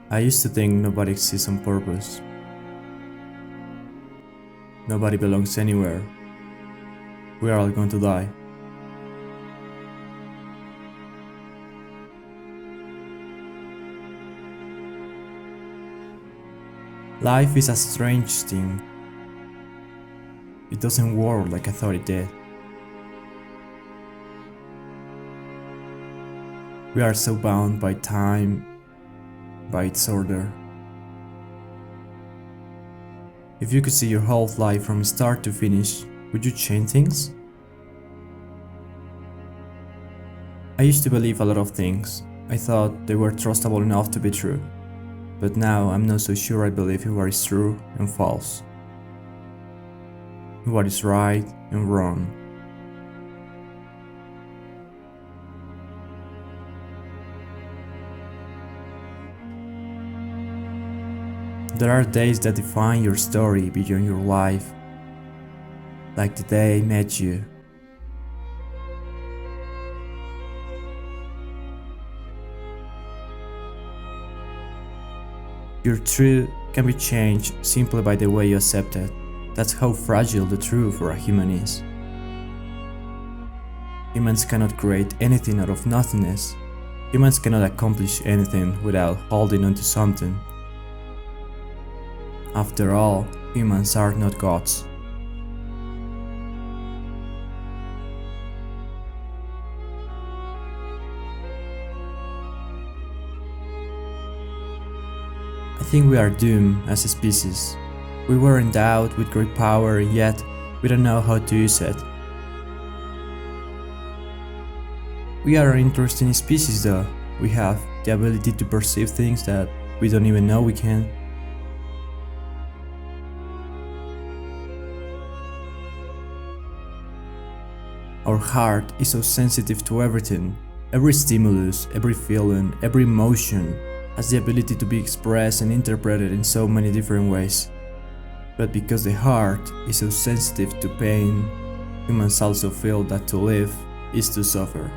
I used to think nobody exists on purpose. Nobody belongs anywhere. We are all going to die. Life is a strange thing. It doesn't work like I thought it did. We are so bound by time, by its order. If you could see your whole life from start to finish, would you change things? I used to believe a lot of things. I thought they were trustable enough to be true. But now I'm not so sure I believe in what is true and false, in what is right and wrong. There are days that define your story beyond your life, like the day I met you. Your truth can be changed simply by the way you accept it. That's how fragile the truth for a human is. Humans cannot create anything out of nothingness. Humans cannot accomplish anything without holding on to something. After all, humans are not gods. I think we are doomed as a species. We were endowed with great power, yet we don't know how to use it. We are an interesting species though. We have the ability to perceive things that we don't even know we can. Our heart is so sensitive to everything. Every stimulus, every feeling, every emotion has the ability to be expressed and interpreted in so many different ways. But because the heart is so sensitive to pain, humans also feel that to live is to suffer.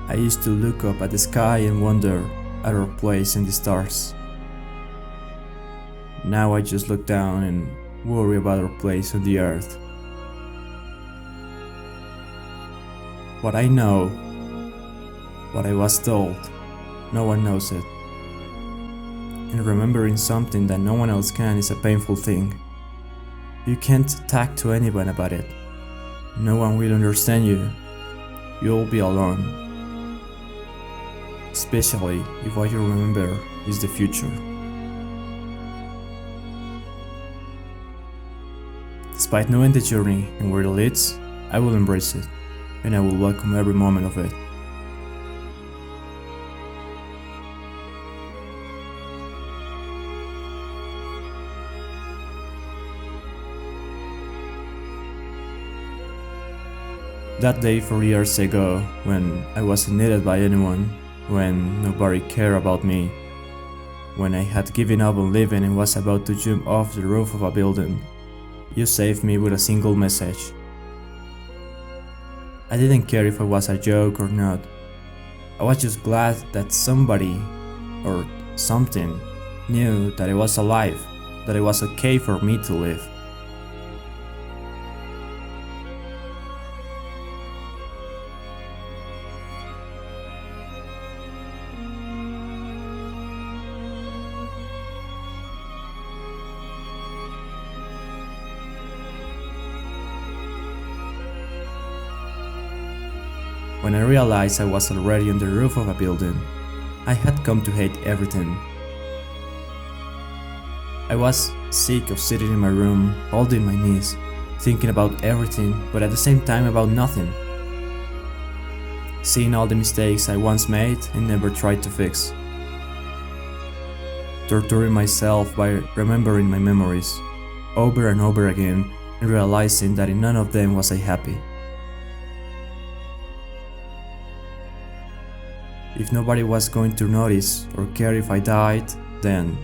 I used to look up at the sky and wonder at our place in the stars. Now I just look down and worry about our place on the earth. What I know, what I was told, no one knows it. And remembering something that no one else can is a painful thing. You can't talk to anyone about it. No one will understand you. You'll be alone. Especially if what you remember is the future. Despite knowing the journey and where it leads, I will embrace it, and I will welcome every moment of it. That day 4 years ago, when I wasn't needed by anyone, when nobody cared about me, when I had given up on living and was about to jump off the roof of a building, you saved me with a single message. I didn't care if it was a joke or not. I was just glad that somebody or something knew that I was alive, that it was okay for me to live. When I realized I was already on the roof of a building, I had come to hate everything. I was sick of sitting in my room, holding my knees, thinking about everything, but at the same time about nothing. Seeing all the mistakes I once made and never tried to fix. Torturing myself by remembering my memories over and over again and realizing that in none of them was I happy. If nobody was going to notice or care if I died, then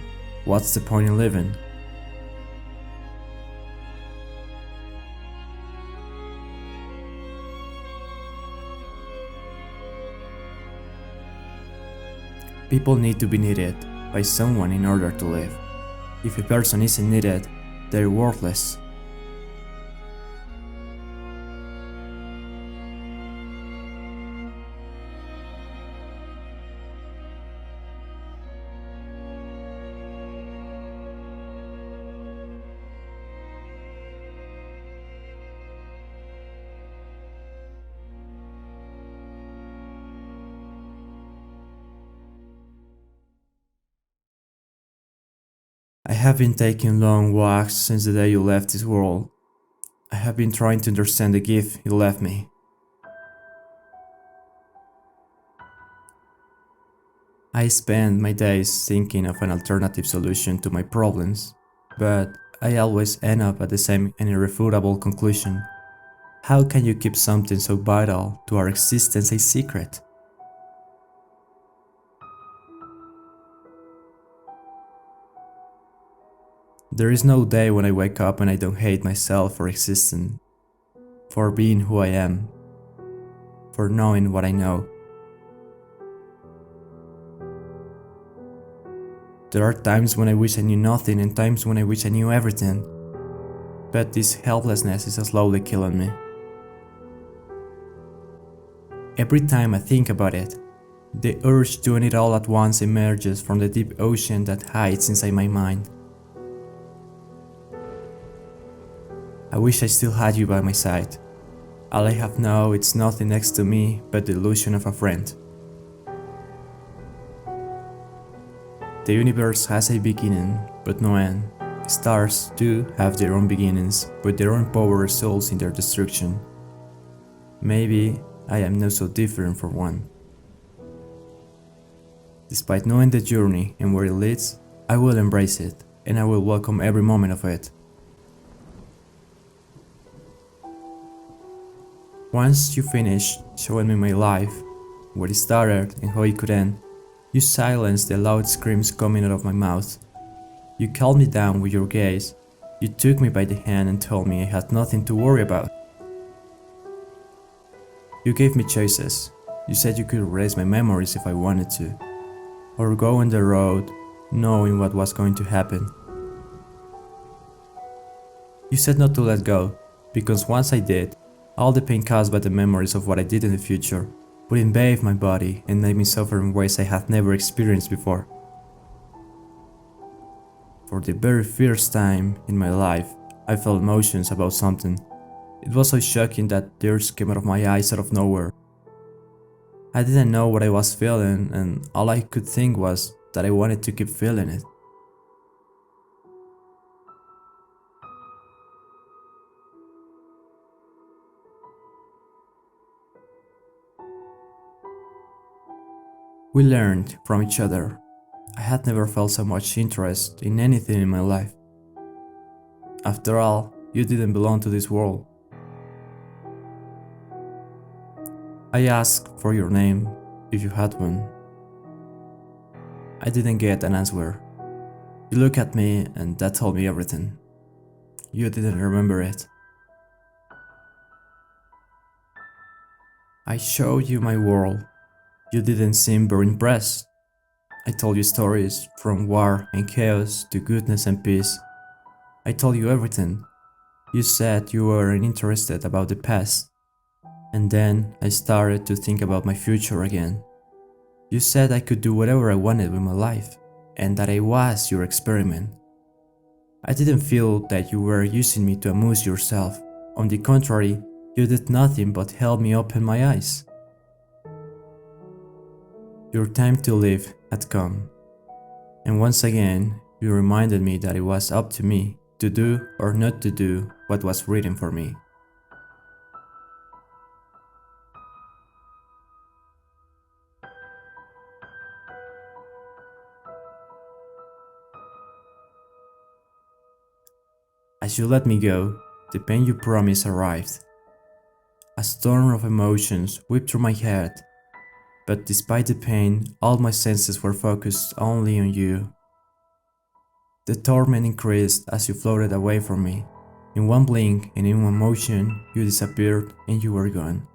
what's the point in living? People need to be needed by someone in order to live. If a person isn't needed, they're worthless. I have been taking long walks since the day you left this world. I have been trying to understand the gift you left me. I spend my days thinking of an alternative solution to my problems, but I always end up at the same and irrefutable conclusion. How can you keep something so vital to our existence a secret? There is no day when I wake up and I don't hate myself for existing, for being who I am, for knowing what I know. There are times when I wish I knew nothing and times when I wish I knew everything, but this helplessness is slowly killing me. Every time I think about it, the urge to end it all at once emerges from the deep ocean that hides inside my mind. I wish I still had you by my side. All I have now is nothing next to me but the illusion of a friend. The universe has a beginning, but no end. Stars too have their own beginnings, but their own power results in their destruction. Maybe I am not so different from one. Despite knowing the journey and where it leads, I will embrace it, and I will welcome every moment of it. Once you finished showing me my life, where it started and how it could end, you silenced the loud screams coming out of my mouth. You calmed me down with your gaze. You took me by the hand and told me I had nothing to worry about. You gave me choices. You said you could erase my memories if I wanted to, or go on the road knowing what was going to happen. You said not to let go, because once I did, all the pain caused by the memories of what I did in the future would invade my body and make me suffer in ways I had never experienced before. For the very first time in my life, I felt emotions about something. It was so shocking that tears came out of my eyes out of nowhere. I didn't know what I was feeling, and all I could think was that I wanted to keep feeling it. We learned from each other. I had never felt so much interest in anything in my life. After all, you didn't belong to this world. I asked for your name, if you had one. I didn't get an answer. You looked at me and that told me everything. You didn't remember it. I showed you my world. You didn't seem very impressed. I told you stories from war and chaos to goodness and peace. I told you everything. You said you weren't interested about the past. And then I started to think about my future again. You said I could do whatever I wanted with my life, and that I was your experiment. I didn't feel that you were using me to amuse yourself. On the contrary, you did nothing but help me open my eyes. Your time to live had come. And once again, you reminded me that it was up to me to do or not to do what was written for me. As you let me go, the pain you promised arrived. A storm of emotions whipped through my head, but despite the pain, all my senses were focused only on you. The torment increased as you floated away from me. In one blink and in one motion, you disappeared and you were gone.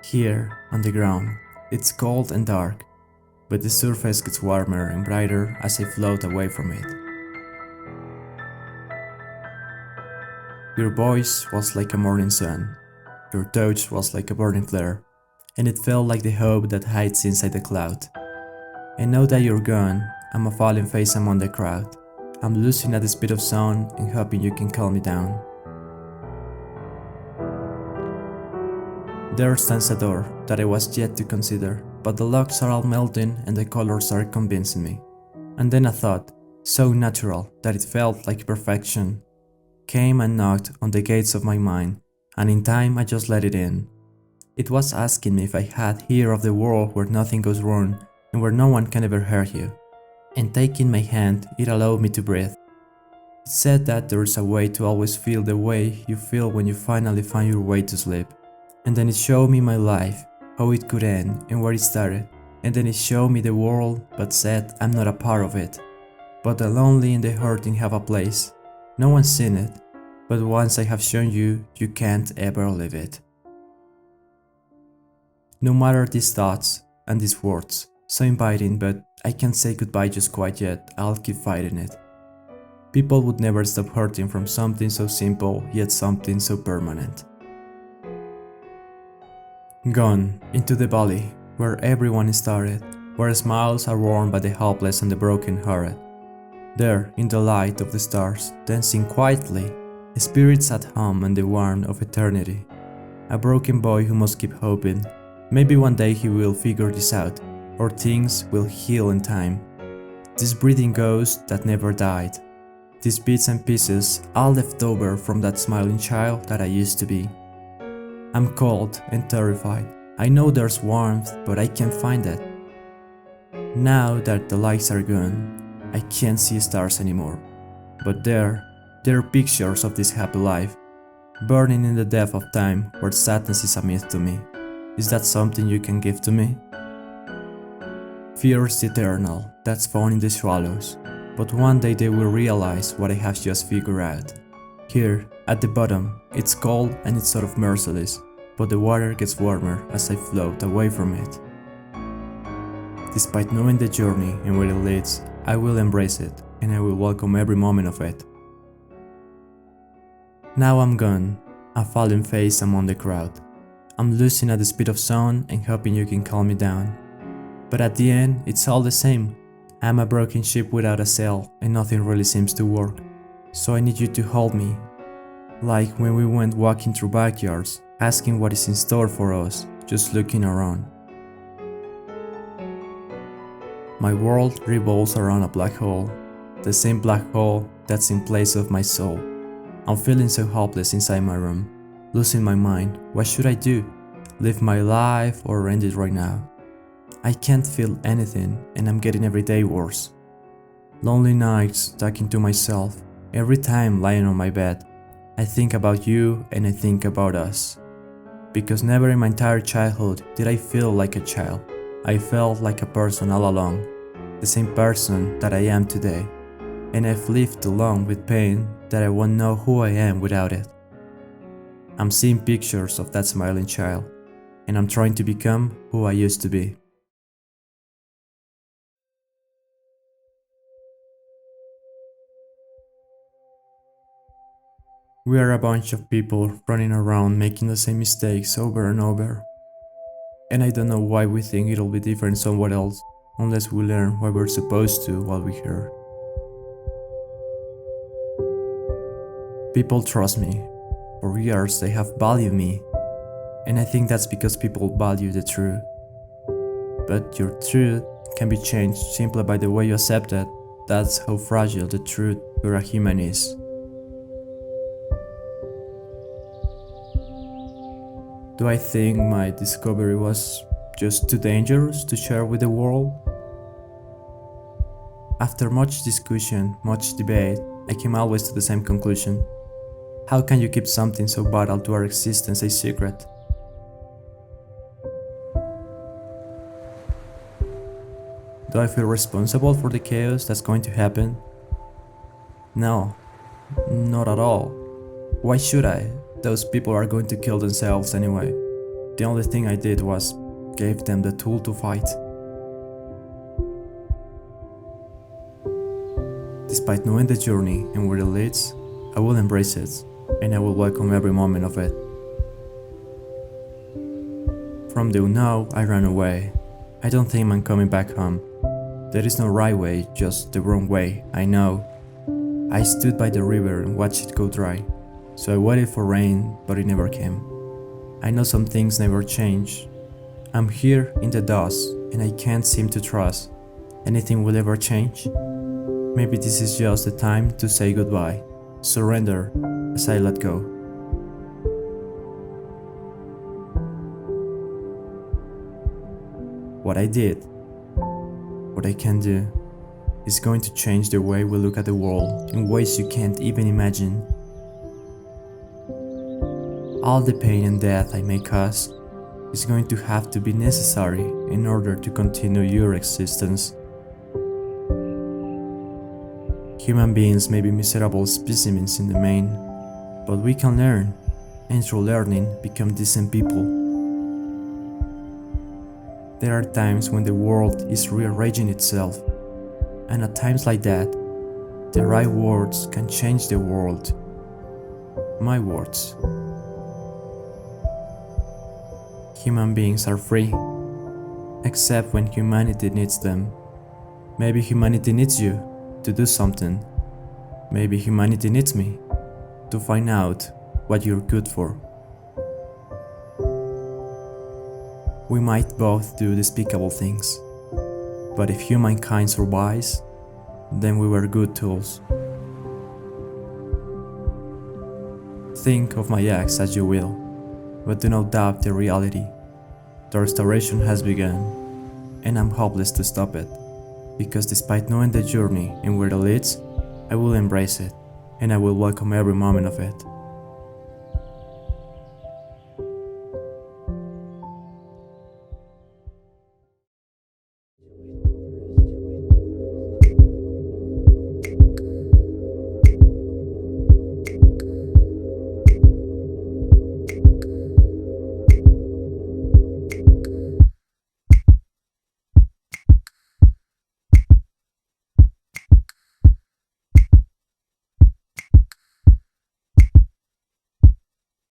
Here, on the ground, it's cold and dark, but the surface gets warmer and brighter as I float away from it. Your voice was like a morning sun, your touch was like a burning flare, and it felt like the hope that hides inside the cloud. And now that you're gone, I'm a falling face among the crowd. I'm losing at the speed of sound and hoping you can calm me down. There stands a door that I was yet to consider, but the locks are all melting and the colors are convincing me. And then a thought, so natural that it felt like perfection, came and knocked on the gates of my mind, and in time I just let it in. It was asking me if I had here of the world where nothing goes wrong and where no one can ever hurt you. And taking my hand, it allowed me to breathe. It said that there is a way to always feel the way you feel when you finally find your way to sleep. And then it showed me my life, how it could end and where it started. And then it showed me the world, but said I'm not a part of it. But the lonely and the hurting have a place. No one's seen it, but once I have shown you, you can't ever leave it. No matter these thoughts and these words, so inviting, but I can't say goodbye just quite yet, I'll keep fighting it. People would never stop hurting from something so simple, yet something so permanent. Gone into the valley, where everyone started, where smiles are worn by the helpless and the broken-hearted. There, in the light of the stars, dancing quietly, spirits at home and the warmth of eternity. A broken boy who must keep hoping. Maybe one day he will figure this out, or things will heal in time. This breathing ghost that never died. These bits and pieces, all left over from that smiling child that I used to be. I'm cold and terrified. I know there's warmth, but I can't find it. Now that the lights are gone, I can't see stars anymore, but there are pictures of this happy life, burning in the depth of time where sadness is a myth to me. Is that something you can give to me? Fear is eternal, that's found in the swallows, but one day they will realize what I have just figured out. Here, at the bottom, it's cold and it's sort of merciless, but the water gets warmer as I float away from it. Despite knowing the journey and where it leads, I will embrace it, and I will welcome every moment of it. Now I'm gone, a fallen face among the crowd. I'm losing at the speed of sound and hoping you can calm me down. But at the end, it's all the same. I'm a broken ship without a sail, and nothing really seems to work. So I need you to hold me. Like when we went walking through backyards, asking what is in store for us, just looking around. My world revolves around a black hole, the same black hole that's in place of my soul. I'm feeling so hopeless inside my room, losing my mind. What should I do? Live my life or end it right now? I can't feel anything and I'm getting every day worse. Lonely nights talking to myself. Every time lying on my bed, I think about you and I think about us. Because never in my entire childhood did I feel like a child. I felt like a person all along, the same person that I am today. And I've lived too long with pain that I won't know who I am without it. I'm seeing pictures of that smiling child, and I'm trying to become who I used to be. We are a bunch of people running around making the same mistakes over and over. And I don't know why we think it'll be different somewhere else, unless we learn what we're supposed to while we're here. People trust me. For years they have valued me. And I think that's because people value the truth. But your truth can be changed simply by the way you accept it. That's how fragile the truth for a human is. Do I think my discovery was just too dangerous to share with the world? After much discussion, much debate, I came always to the same conclusion. How can you keep something so vital to our existence a secret? Do I feel responsible for the chaos that's going to happen? No, not at all. Why should I? Those people are going to kill themselves anyway. The only thing I did was gave them the tool to fight. Despite knowing the journey and where it leads, I will embrace it, and I will welcome every moment of it. From the now, I ran away. I don't think I'm coming back home. There is no right way, just the wrong way, I know. I stood by the river and watched it go dry. So I waited for rain, but it never came. I know some things never change. I'm here in the dust, and I can't seem to trust anything will ever change. Maybe this is just the time to say goodbye, surrender as I let go. What I did, what I can do, is going to change the way we look at the world in ways you can't even imagine. All the pain and death I may cause is going to have to be necessary in order to continue your existence. Human beings may be miserable specimens in the main, but we can learn, and through learning become decent people. There are times when the world is rearranging itself, and at times like that, the right words can change the world. My words. Human beings are free, except when humanity needs them. Maybe humanity needs you to do something. Maybe humanity needs me to find out what you're good for. We might both do despicable things, but if humankind survives, then we were good tools. Think of my acts as you will, but do not doubt the reality. The restoration has begun, and I'm hopeless to stop it, because despite knowing the journey and where it leads, I will embrace it, and I will welcome every moment of it.